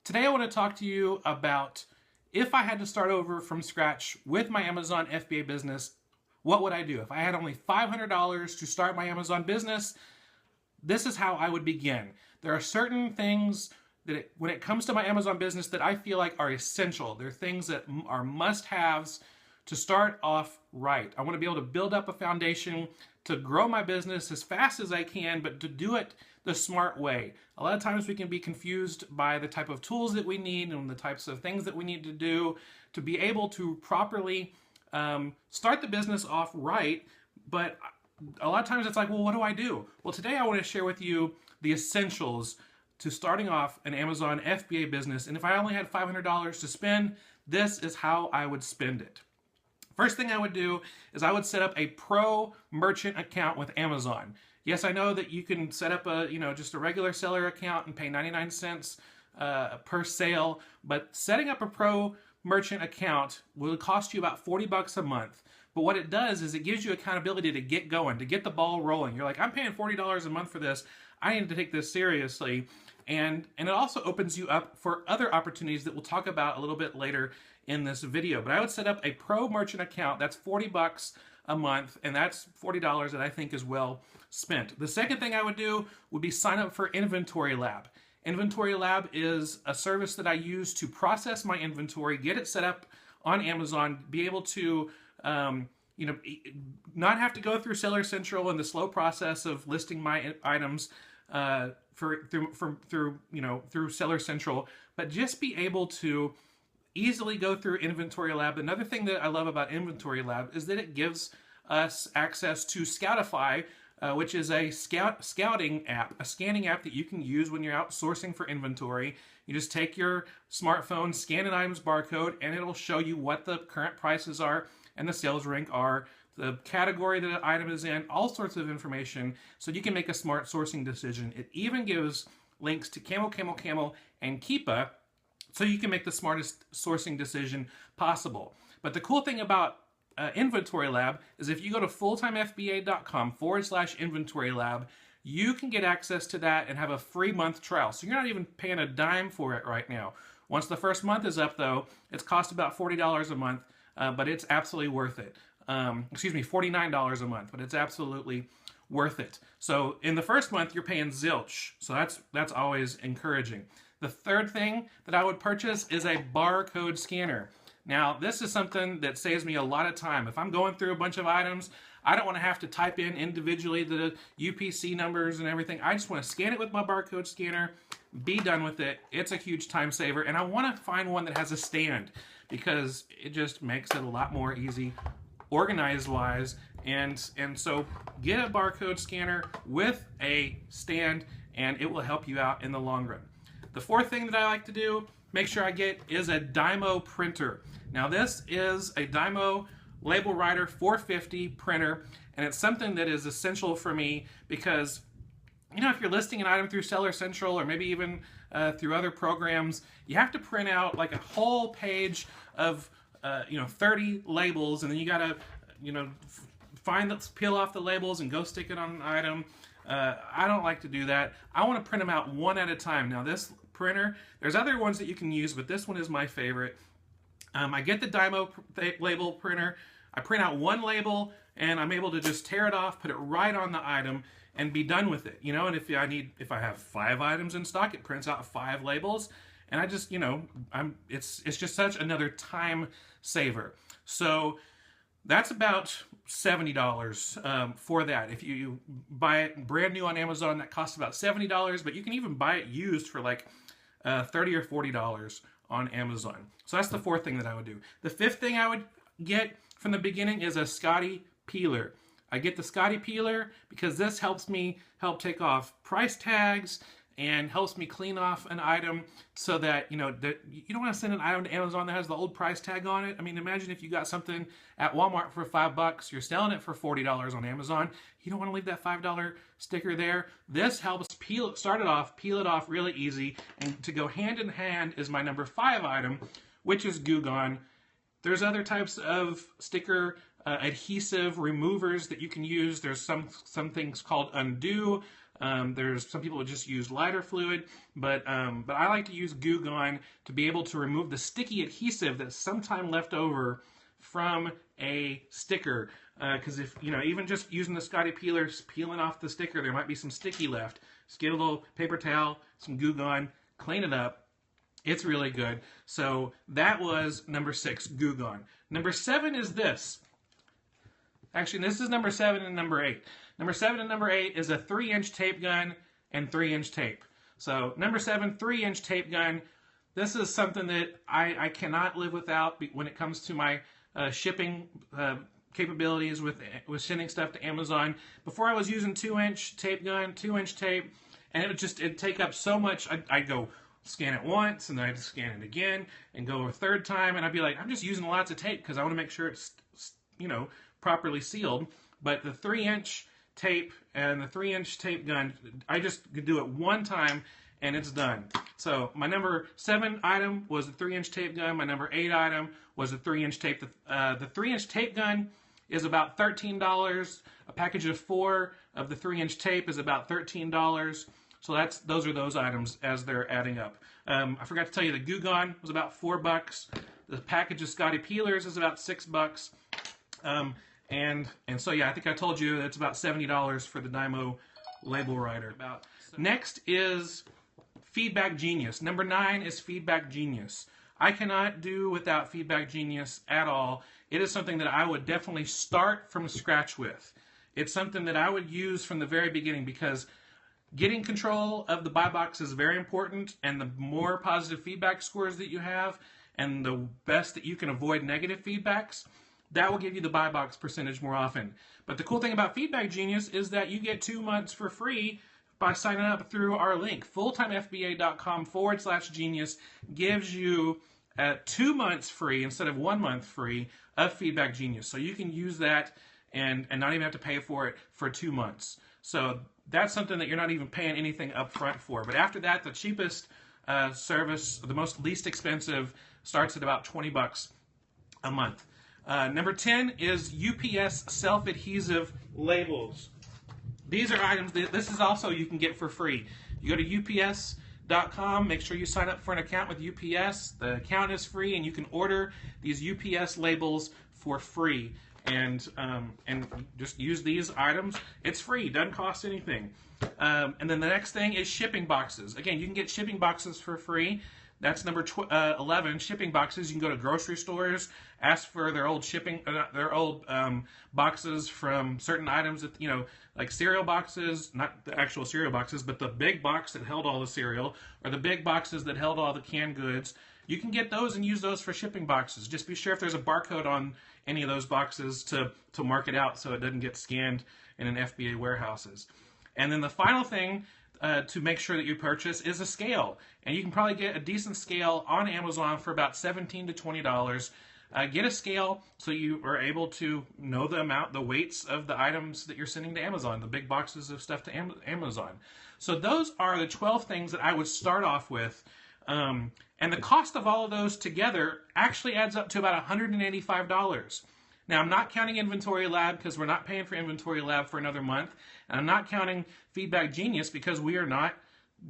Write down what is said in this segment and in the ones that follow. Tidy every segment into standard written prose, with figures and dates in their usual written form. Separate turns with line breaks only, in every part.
Today I want to talk to you about if I had to start over from scratch with my Amazon FBA business, what would I do? If I had only $500 to start my Amazon business, this is how I would begin. There are certain things that when it comes to my Amazon business that I feel like are essential. They're things that are must-haves to start off right. I want to be able to build up a foundation to grow my business as fast as I can, but to do it the smart way. A lot of times we can be confused by the type of tools that we need and the types of things that we need to do to be able to properly start the business off right, but a lot of times it's like, well, what do I do? Well, today I want to share with you the essentials to starting off an Amazon FBA business, and if I only had $500 to spend, this is how I would spend it. First thing I would do is I would set up a pro merchant account with Amazon. Yes, I know that you can set up a, just a regular seller account and pay 99 cents per sale, but setting up a pro merchant account will cost you about 40 bucks a month. But what it does is it gives you accountability to get going, to get the ball rolling. You're like, I'm paying $40 a month for this. I need to take this seriously. And it also opens you up for other opportunities that we'll talk about a little bit later in this video. But I would set up a pro merchant account. That's 40 bucks a month, and that's $40 that I think is well spent. The second thing I would do would be sign up for Inventory Lab. Inventory Lab is a service that I use to process my inventory, get it set up on Amazon, be able to not have to go through Seller Central and the slow process of listing my items through Seller Central, but just be able to easily go through Inventory Lab. Another thing that I love about Inventory Lab is that it gives us access to Scoutify, which is a scouting app, a scanning app that you can use when you're outsourcing for inventory. You just take your smartphone, scan an item's barcode, and it'll show you what the current prices are and the sales rank are, the category that an item is in, all sorts of information, so you can make a smart sourcing decision. It even gives links to Camel, Camel, Camel, and Keepa, so you can make the smartest sourcing decision possible. But the cool thing about Inventory Lab is if you go to fulltimefba.com/inventory lab, you can get access to that and have a free month trial. So you're not even paying a dime for it right now. Once the first month is up, though, it's cost about $40 a month, but it's absolutely worth it. $49 a month, but it's absolutely worth it. So in the first month, you're paying zilch. So that's always encouraging. The third thing that I would purchase is a barcode scanner. Now, this is something that saves me a lot of time. If I'm going through a bunch of items, I don't want to have to type in individually the UPC numbers and everything. I just want to scan it with my barcode scanner, be done with it. It's a huge time saver, and I want to find one that has a stand because it just makes it a lot more easy organized-wise. And so get a barcode scanner with a stand, and it will help you out in the long run. The fourth thing that I like to do, make sure I get, is a Dymo printer. Now this is a Dymo Label Writer 450 printer, and it's something that is essential for me because, if you're listing an item through Seller Central or maybe even through other programs, you have to print out like a whole page of 30 labels, and then you gotta peel off the labels and go stick it on an item. I don't like to do that. I want to print them out one at a time. Now this printer, there's other ones that you can use, but this one is my favorite. I get the Dymo label printer, I print out one label, and I'm able to just tear it off, put it right on the item, and be done with it. And if I have 5 items in stock, it prints out 5 labels, and I just, it's just such another time saver. So that's about $70 for that. If you buy it brand new on Amazon, that costs about $70, but you can even buy it used for like $30 or $40 on Amazon. So that's the fourth thing that I would do. The fifth thing I would get from the beginning is a Scotty peeler. I get the Scotty peeler because this helps me take off price tags and helps me clean off an item so that, that you don't want to send an item to Amazon that has the old price tag on it. I mean, imagine if you got something at Walmart for $5, you're selling it for $40 on Amazon. You don't want to leave that $5 sticker there. This helps peel it off really easy. And to go hand in hand is my number 5 item, which is Goo Gone. There's other types of sticker adhesive removers that you can use. There's some things called Undo. There's some people would just use lighter fluid, but I like to use Goo Gone to be able to remove the sticky adhesive that's sometime left over from a sticker. Because if, you know, even just using the Scotty peelers, peeling off the sticker, there might be some sticky left. Just get a little paper towel, some Goo Gone, clean it up. It's really good. So that was number 6, Goo Gone. Number 7 is this. Actually, this is number 7 and number 8. Number 7 and number 8 is a 3-inch tape gun and 3-inch tape. So number 7, 3-inch tape gun. This is something that I cannot live without when it comes to my shipping capabilities with sending stuff to Amazon. Before I was using 2-inch tape gun, 2-inch tape, and it'd take up so much. I'd go scan it once, and then I'd scan it again, and go a third time, and I'd be like, I'm just using lots of tape because I want to make sure it's, you know, properly sealed. But the 3-inch tape and the 3-inch tape gun, I just could do it one time and it's done. So my number 7 item was the 3-inch tape gun. My number 8 item was the 3-inch tape. The 3-inch tape gun is about $13. A package of 4 of the 3-inch tape is about $13. So those are those items as they're adding up. I forgot to tell you the Goo Gone was about $4. The package of Scotty peelers is about $6. And so yeah, I think I told you it's about $70 for the Dymo label writer. Next is Feedback Genius. Number 9 is Feedback Genius. I cannot do without Feedback Genius at all. It is something that I would definitely start from scratch with. It's something that I would use from the very beginning because getting control of the buy box is very important, and the more positive feedback scores that you have and the best that you can avoid negative feedbacks, that will give you the buy box percentage more often. But the cool thing about Feedback Genius is that you get 2 months for free by signing up through our link. FulltimeFBA.com/genius gives you 2 months free instead of 1 month free of Feedback Genius. So you can use that and not even have to pay for it for 2 months. So that's something that you're not even paying anything up front for. But after that, the cheapest service, the most least expensive, starts at about $20 a month. Number 10 is UPS self-adhesive labels. These are items that this is also you can get for free. You go to UPS.com, make sure you sign up for an account with UPS. The account is free, and you can order these UPS labels for free. And just use these items. It's free, doesn't cost anything. And then the next thing is shipping boxes. Again, you can get shipping boxes for free. That's number 11, shipping boxes. You can go to grocery stores, ask for their old boxes from certain items that, you know, like cereal boxes, not the actual cereal boxes, but the big box that held all the cereal, or the big boxes that held all the canned goods. You can get those and use those for shipping boxes. Just be sure if there's a barcode on any of those boxes to mark it out so it doesn't get scanned in an FBA warehouses. And then the final thing to make sure that you purchase is a scale. And you can probably get a decent scale on Amazon for about $17 to $20. Get a scale so you are able to know the weights of the items that you're sending to Amazon, the big boxes of stuff to Amazon. So those are the 12 things that I would start off with. And the cost of all of those together actually adds up to about $185. Now, I'm not counting Inventory Lab because we're not paying for Inventory Lab for another month. And I'm not counting Feedback Genius because we are not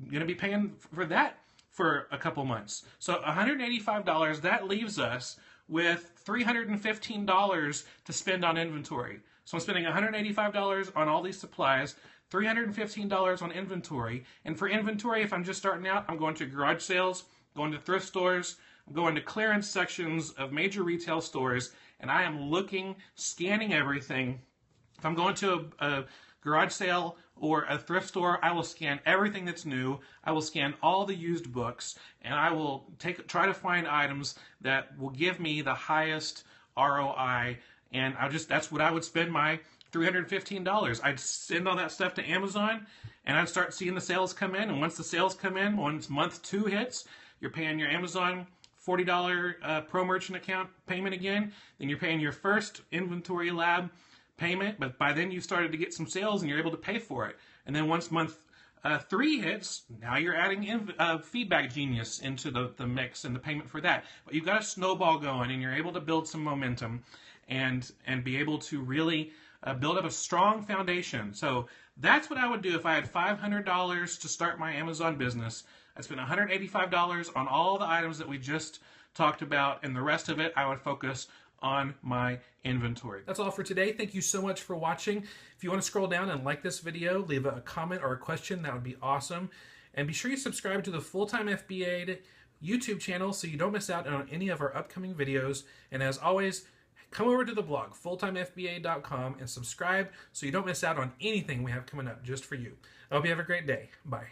going to be paying for that for a couple months. So $185, that leaves us with $315 to spend on inventory. So I'm spending $185 on all these supplies, $315 on inventory. And for inventory, if I'm just starting out, I'm going to garage sales, going to thrift stores, I'm going to clearance sections of major retail stores, and I am looking, scanning everything. If I'm going to a garage sale or a thrift store, I will scan everything that's new. I will scan all the used books, and I will try to find items that will give me the highest ROI. And that's what I would spend my $315. I'd send all that stuff to Amazon, and I'd start seeing the sales come in. And once the sales come in, once month 2 hits, you're paying your Amazon $40 Pro Merchant account payment again. Then you're paying your first Inventory Lab payment, but by then you started to get some sales and you're able to pay for it. And then once month 3 hits, now you're adding Feedback Genius into the mix and the payment for that. But you've got a snowball going and you're able to build some momentum. and be able to really build up a strong foundation. So that's what I would do if I had $500 to start my Amazon business. I spent $185 on all the items that we just talked about, and the rest of it I would focus on my inventory. That's all for today. Thank you so much for watching. If you want to scroll down and like this video, leave a comment or a question, that would be awesome. And be sure you subscribe to the Full-Time FBA YouTube channel so you don't miss out on any of our upcoming videos. And as always, come over to the blog, fulltimefba.com, and subscribe so you don't miss out on anything we have coming up just for you. I hope you have a great day. Bye.